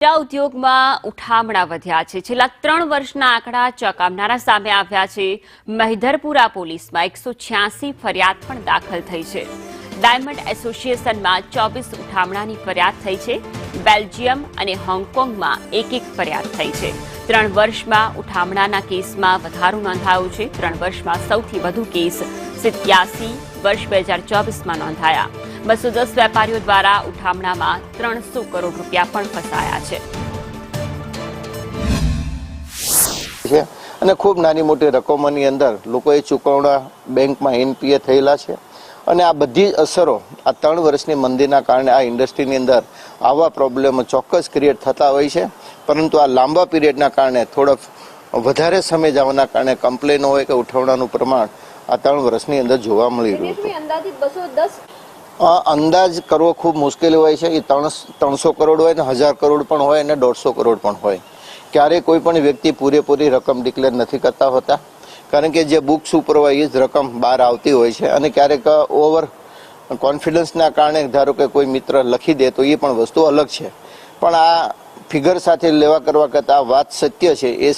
ઉદ્યોગમાં ઉઠામણા વધ્યા છે। છેલ્લા 3 વર્ષના આંકડા ચોંકાવનારા સામે આવ્યા છે। મહિધરપુરા પોલીસમાં 186 ફરિયાદ પણ દાખલ થઈ છે। ડાયમંડ એસોસિએશનમાં 24 ઉઠામણાની ફરિયાદ થઈ છે। બેલ્જિયમ અને હોંગકોંગમાં એક ફરિયાદ થઈ છે। 3 વર્ષમાં ઉઠામણાના કેસમાં વધારો નોંધાયો છે। 3 વર્ષમાં સૌથી વધુ કેસ 87 વર્ષ 2024માં નોંધાયા। 210 વેપારીઓ દ્વારા ઉઠામણામાં 300 કરોડ રૂપિયા પણ ફસાયા છે। અને ખૂબ નાની મોટી રકમોની અંદર લોકોએ ચૂકવણા બેંકમાં એનપીએ થયેલા છે અને આ બધી અસરો આ 3 વર્ષની મંદીના કારણે આ ઇન્ડસ્ટ્રીની અંદર આવા પ્રોબ્લેમ ચોક્કસ ક્રિએટ થતા હોય છે। પરંતુ આ લાંબા પીરિયડના કારણે થોડો વધારે સમય જવાના કારણે કમ્પ્લેનો હોય કે ઉઠાવણાનું પ્રમાણ આ 3 વર્ષની અંદર જોવા મળી રહ્યું છે। અંદાજ કરવો ખૂબ મુશ્કેલ હોય છે। એ 300 કરોડ હોય ને 1000 કરોડ પણ હોય અને 150 કરોડ પણ હોય। ક્યારેય કોઈ પણ વ્યક્તિ પૂરેપૂરી રકમ ડિક્લેર નથી કરતા હોતા, કારણ કે જે બુક્સ ઉપર હોય એ જ રકમ બહાર આવતી હોય છે અને ક્યારેક ઓવર કોન્ફિડન્સના કારણે ધારો કે કોઈ મિત્ર લખી દે તો એ પણ વસ્તુ અલગ છે। પણ આ ફિગર સાથે લેવા કરવા કરતાં વાત સત્ય છે એ